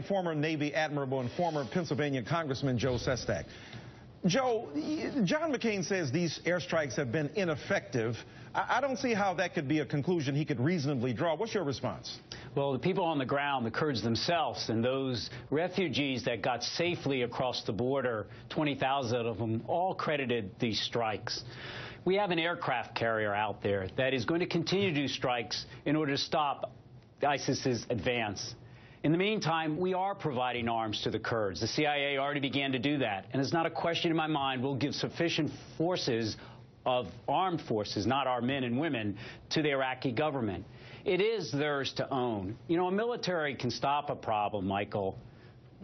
Former Navy Admiral and former Pennsylvania Congressman Joe Sestak. Joe, John McCain says these airstrikes have been ineffective. I don't see how that could be a conclusion he could reasonably draw. What's your response? Well, the people on the ground, the Kurds themselves, and those refugees that got safely across the border, 20,000 of them, all credited these strikes. We have an aircraft carrier out there that is going to continue to do strikes in order to stop ISIS's advance. In the meantime, we are providing arms to the Kurds. The CIA already began to do that. And it's not a question in my mind. We'll give sufficient forces of armed forces, not our men and women, to the Iraqi government. It is theirs to own. You know, a military can stop a problem, Michael,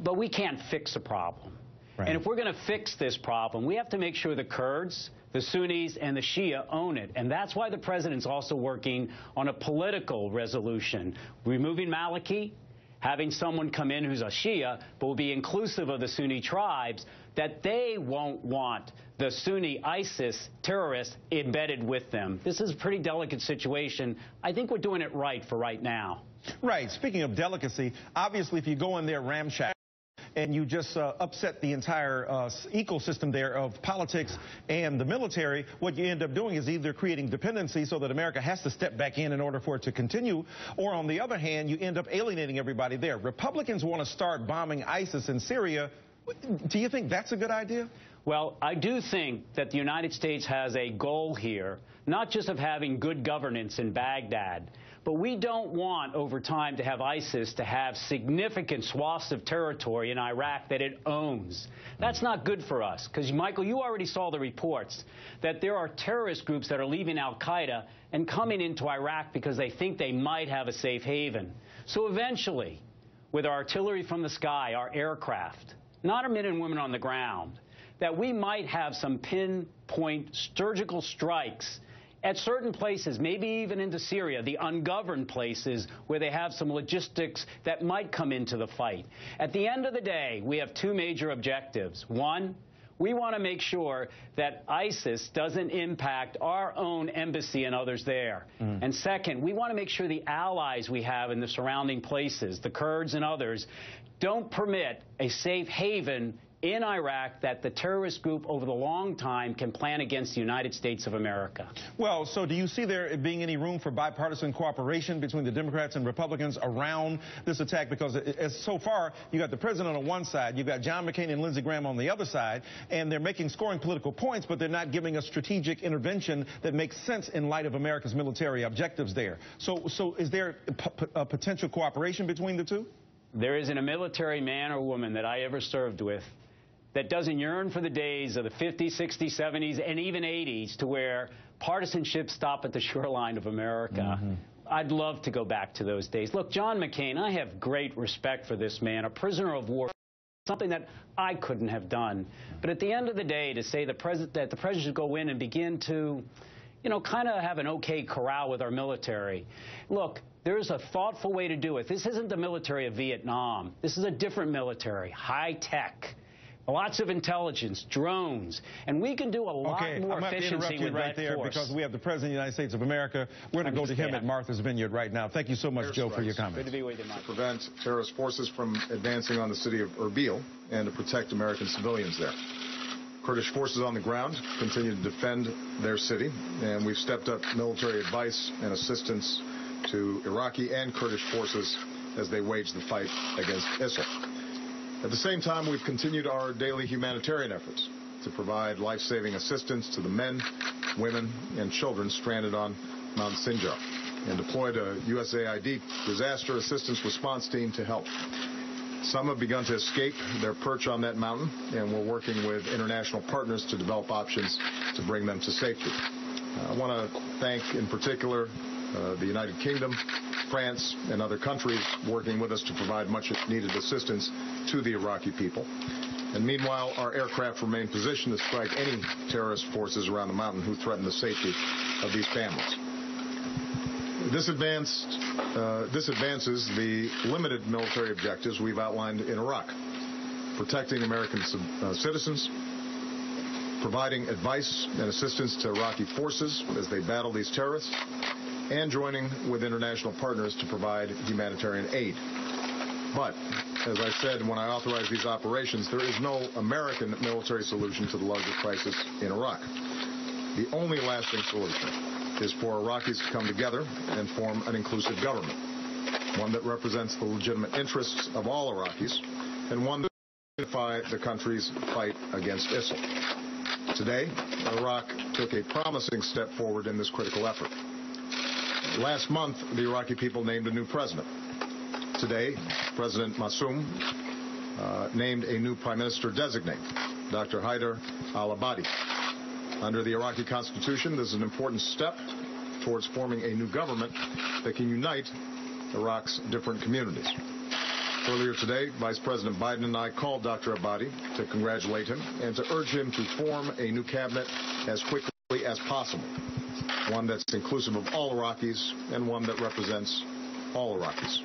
but we can't fix a problem. Right. And if we're going to fix this problem, we have to make sure the Kurds, the Sunnis, and the Shia own it. And that's why the president's also working on a political resolution, removing Maliki, having someone come in who's a Shia, but will be inclusive of the Sunni tribes, that they won't want the Sunni ISIS terrorists embedded with them. This is a pretty delicate situation. I think we're doing it right for right now. Right. Speaking of delicacy, obviously if you go in there ramshackle and you just upset the entire ecosystem there of politics and the military, what you end up doing is either creating dependency so that America has to step back in order for it to continue, or on the other hand, you end up alienating everybody there. Republicans want to start bombing ISIS in Syria. Do you think that's a good idea? Well, I do think that the United States has a goal here, not just of having good governance in Baghdad, but we don't want, over time, to have ISIS to have significant swaths of territory in Iraq that it owns. That's not good for us, because, Michael, you already saw the reports that there are terrorist groups that are leaving al-Qaeda and coming into Iraq because they think they might have a safe haven. So eventually, with our artillery from the sky, our aircraft, not our men and women on the ground, that we might have some pinpoint surgical strikes at certain places, maybe even into Syria, the ungoverned places where they have some logistics that might come into the fight. At the end of the day, we have two major objectives. One, we want to make sure that ISIS doesn't impact our own embassy and others there. And second, we want to make sure the allies we have in the surrounding places, the Kurds and others, don't permit a safe haven in Iraq that the terrorist group over the long time can plan against the United States of America. Well, so do you see there being any room for bipartisan cooperation between the Democrats and Republicans around this attack? Because so far, you got the president on one side, you've got John McCain and Lindsey Graham on the other side, and they're scoring political points, but they're not giving a strategic intervention that makes sense in light of America's military objectives there. So is there a potential cooperation between the two? There isn't a military man or woman that I ever served with that doesn't yearn for the days of the 50s, 60s, 70s, and even 80s to where partisanship stopped at the shoreline of America. I'd love to go back to those days. Look, John McCain, I have great respect for this man, a prisoner of war, something that I couldn't have done. But at the end of the day, to say that the president should go in and begin to, you know, kind of have an okay corral with our military. Look, there's a thoughtful way to do it. This isn't the military of Vietnam. This is a different military, high tech. Lots of intelligence, drones, and we can do a lot more efficiency with that force. Because we have the President of the United States of America. We're going to go to him at Martha's Vineyard right now. Thank you so much, Joe, for your comments. Good to be with you, Mike. To prevent terrorist forces from advancing on the city of Erbil and to protect American civilians there. Kurdish forces on the ground continue to defend their city, and we've stepped up military advice and assistance to Iraqi and Kurdish forces as they wage the fight against ISIL. At the same time, we've continued our daily humanitarian efforts to provide life-saving assistance to the men, women, and children stranded on Mount Sinjar, and deployed a USAID disaster assistance response team to help. Some have begun to escape their perch on that mountain, and we're working with international partners to develop options to bring them to safety. I want to thank, in particular, the United Kingdom, France, and other countries working with us to provide much-needed assistance to the Iraqi people. And meanwhile, our aircraft remain positioned to strike any terrorist forces around the mountain who threaten the safety of these families. This advances the limited military objectives we've outlined in Iraq, protecting American citizens, providing advice and assistance to Iraqi forces as they battle these terrorists, and joining with international partners to provide humanitarian aid. But as I said when I authorized these operations, there is no American military solution to the larger crisis in Iraq. The only lasting solution is for Iraqis to come together and form an inclusive government, one that represents the legitimate interests of all Iraqis, and one that will unify the country's fight against ISIL. Today, Iraq took a promising step forward in this critical effort. Last month, the Iraqi people named a new president. Today, President Massoum named a new prime minister designate, Dr. Haider al-Abadi. Under the Iraqi constitution, this is an important step towards forming a new government that can unite Iraq's different communities. Earlier today, Vice President Biden and I called Dr. Abadi to congratulate him and to urge him to form a new cabinet as quickly as possible, one that's inclusive of all Iraqis and one that represents all Iraqis.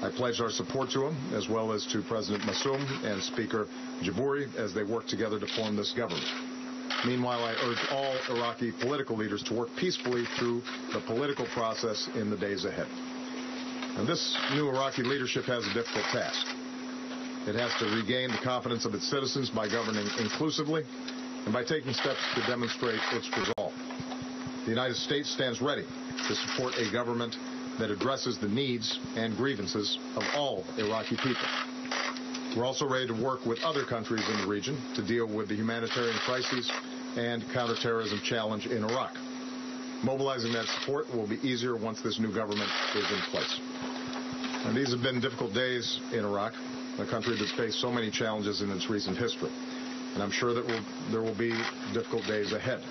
I pledge our support to him, as well as to President Massoum and Speaker Jabouri as they work together to form this government. Meanwhile, I urge all Iraqi political leaders to work peacefully through the political process in the days ahead. And this new Iraqi leadership has a difficult task. It has to regain the confidence of its citizens by governing inclusively and by taking steps to demonstrate its resolve. The United States stands ready to support a government that addresses the needs and grievances of all Iraqi people. We're also ready to work with other countries in the region to deal with the humanitarian crises and counterterrorism challenge in Iraq. Mobilizing that support will be easier once this new government is in place. And these have been difficult days in Iraq, a country that's faced so many challenges in its recent history. And I'm sure that there will be difficult days ahead.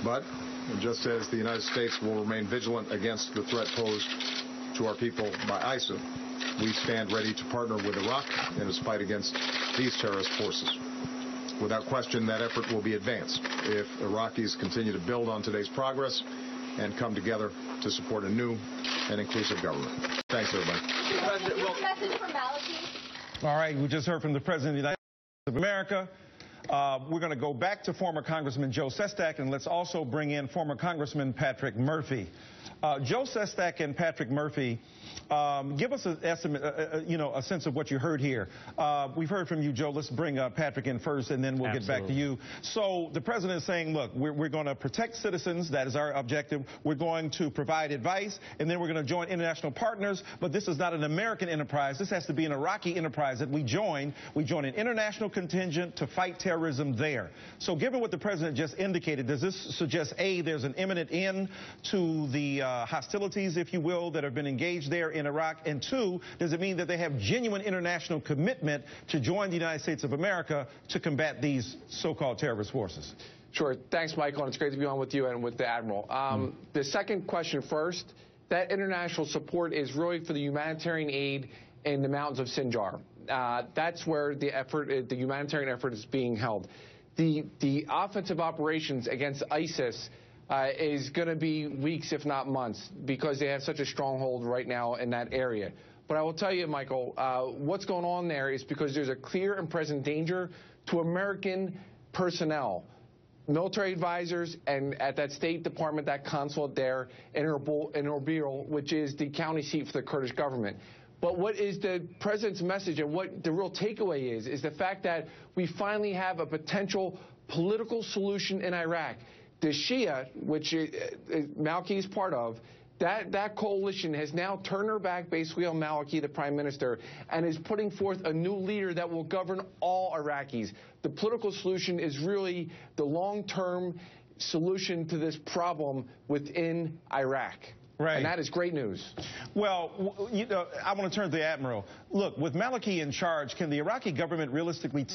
But just as the United States will remain vigilant against the threat posed to our people by ISIL, we stand ready to partner with Iraq in its fight against these terrorist forces. Without question, that effort will be advanced if Iraqis continue to build on today's progress and come together to support a new and inclusive government. Thanks, everybody. Message from Maliki. All right, we just heard from the President of the United States of America. We're going to go back to former Congressman Joe Sestak, and let's also bring in former Congressman Patrick Murphy. Joe Sestak and Patrick Murphy, give us an estimate, a sense of what you heard here. We've heard from you, Joe. Let's bring Patrick in first, and then we'll get back to you. So the president is saying, look, we're going to protect citizens. That is our objective. We're going to provide advice, and then we're going to join international partners. But this is not an American enterprise. This has to be an Iraqi enterprise that we join. We join an international contingent to fight terrorism there. So given what the president just indicated, does this suggest, A, there's an imminent end to the hostilities, if you will, that have been engaged there in Iraq? And two, does it mean that they have genuine international commitment to join the United States of America to combat these so-called terrorist forces? Sure. Thanks, Michael. And it's great to be on with you and with the Admiral. The second question first, that international support is really for the humanitarian aid in the mountains of Sinjar. That's where the effort, the humanitarian effort is being held. The offensive operations against ISIS is going to be weeks, if not months, because they have such a stronghold right now in that area. But I will tell you, Michael, what's going on there is because there's a clear and present danger to American personnel, military advisors, and at that State Department, that consulate there in Erbil, which is the county seat for the Kurdish government. But what is the president's message and what the real takeaway is the fact that we finally have a potential political solution in Iraq. The Shia, which Maliki is part of, that coalition has now turned their back basically on Maliki, the prime minister, and is putting forth a new leader that will govern all Iraqis. The political solution is really the long-term solution to this problem within Iraq. Right. And that is great news. Well, I want to turn to the Admiral. Look, with Maliki in charge, can the Iraqi government realistically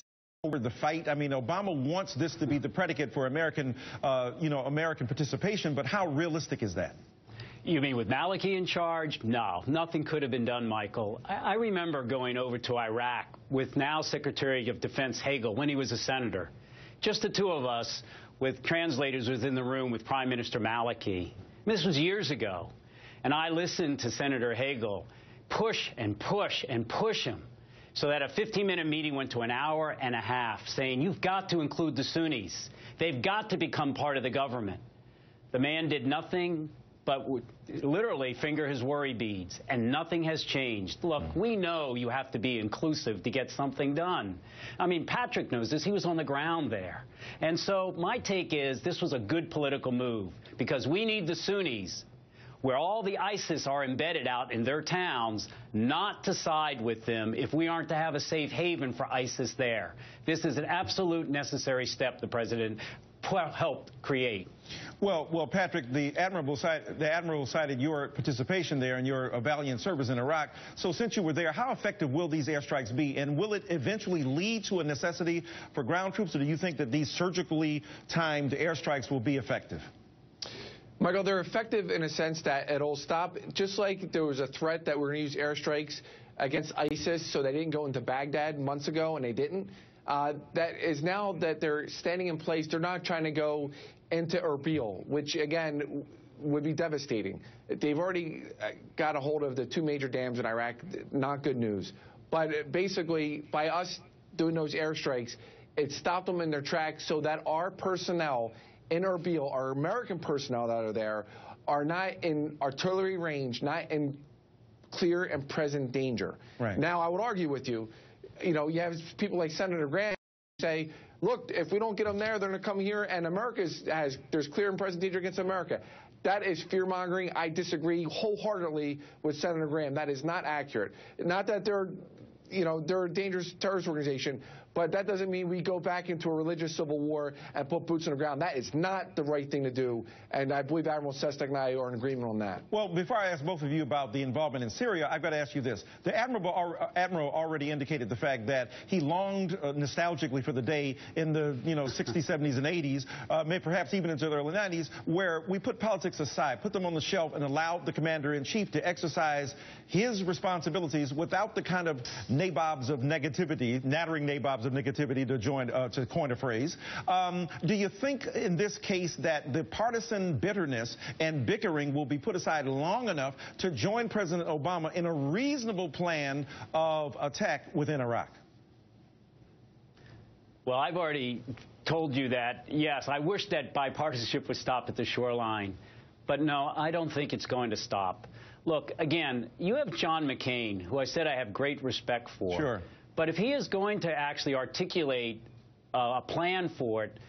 over the fight? I mean, Obama wants this to be the predicate for American, American participation, but how realistic is that? You mean with Maliki in charge? No, nothing could have been done, Michael. I remember going over to Iraq with now Secretary of Defense Hagel when he was a senator. Just the two of us with translators within the room with Prime Minister Maliki. This was years ago. And I listened to Senator Hagel push and push and push him, so that a 15-minute meeting went to an hour and a half, saying, you've got to include the Sunnis. They've got to become part of the government. The man did nothing but would literally finger his worry beads, and nothing has changed. Look, we know you have to be inclusive to get something done. I mean, Patrick knows this. He was on the ground there. And so my take is this was a good political move, because we need the Sunnis, where all the ISIS are embedded out in their towns, not to side with them if we aren't to have a safe haven for ISIS there. This is an absolute necessary step the president helped create. Well, Patrick, the Admiral cited your participation there and your valiant service in Iraq. So since you were there, how effective will these airstrikes be? And will it eventually lead to a necessity for ground troops, or do you think that these surgically timed airstrikes will be effective? Michael, they're effective in a sense that it'll stop, just like there was a threat that we're going to use airstrikes against ISIS, so they didn't go into Baghdad months ago, and they didn't. That is now that they're standing in place, they're not trying to go into Erbil, which, again, would be devastating. They've already got a hold of the 2 major dams in Iraq. Not good news. But basically, by us doing those airstrikes, it stopped them in their tracks so that our personnel in Erbil, our American personnel that are there, are not in artillery range, not in clear and present danger. Right. Now, I would argue with you, you have people like Senator Graham say, look, if we don't get them there, they're going to come here, and there's clear and present danger against America. That is fear-mongering. I disagree wholeheartedly with Senator Graham. That is not accurate. Not that they're a dangerous terrorist organization, but that doesn't mean we go back into a religious civil war and put boots on the ground. That is not the right thing to do, and I believe Admiral Sestak and I are in agreement on that. Well, before I ask both of you about the involvement in Syria, I've got to ask you this. The Admiral already indicated the fact that he longed nostalgically for the day in the 60s, 70s, and 80s, maybe perhaps even into the early 90s, where we put politics aside, put them on the shelf, and allowed the commander-in-chief to exercise his responsibilities without the kind of nabobs of negativity, nattering nabobs of negativity, to coin a phrase. Do you think in this case that the partisan bitterness and bickering will be put aside long enough to join President Obama in a reasonable plan of attack within Iraq? Well, I've already told you that, yes, I wish that bipartisanship would stop at the shoreline. But no, I don't think it's going to stop. Look, again, you have John McCain, who I said I have great respect for. Sure. But if he is going to actually articulate a plan for it,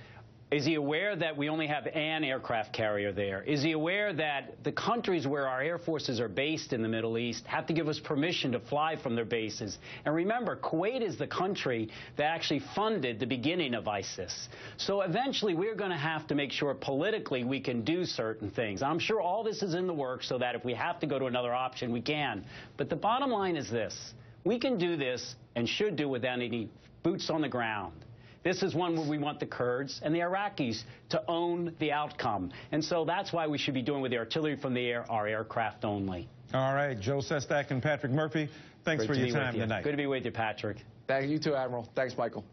is he aware that we only have an aircraft carrier there? Is he aware that the countries where our air forces are based in the Middle East have to give us permission to fly from their bases? And remember, Kuwait is the country that actually funded the beginning of ISIS. So eventually we're going to have to make sure politically we can do certain things. I'm sure all this is in the works so that if we have to go to another option, we can. But the bottom line is this. We can do this and should do without any boots on the ground. This is one where we want the Kurds and the Iraqis to own the outcome. And so that's why we should be doing with the artillery from the air, our aircraft only. All right, Joe Sestak and Patrick Murphy, thanks for your time tonight. Good to be with you, Patrick. Thank you too, Admiral. Thanks, Michael.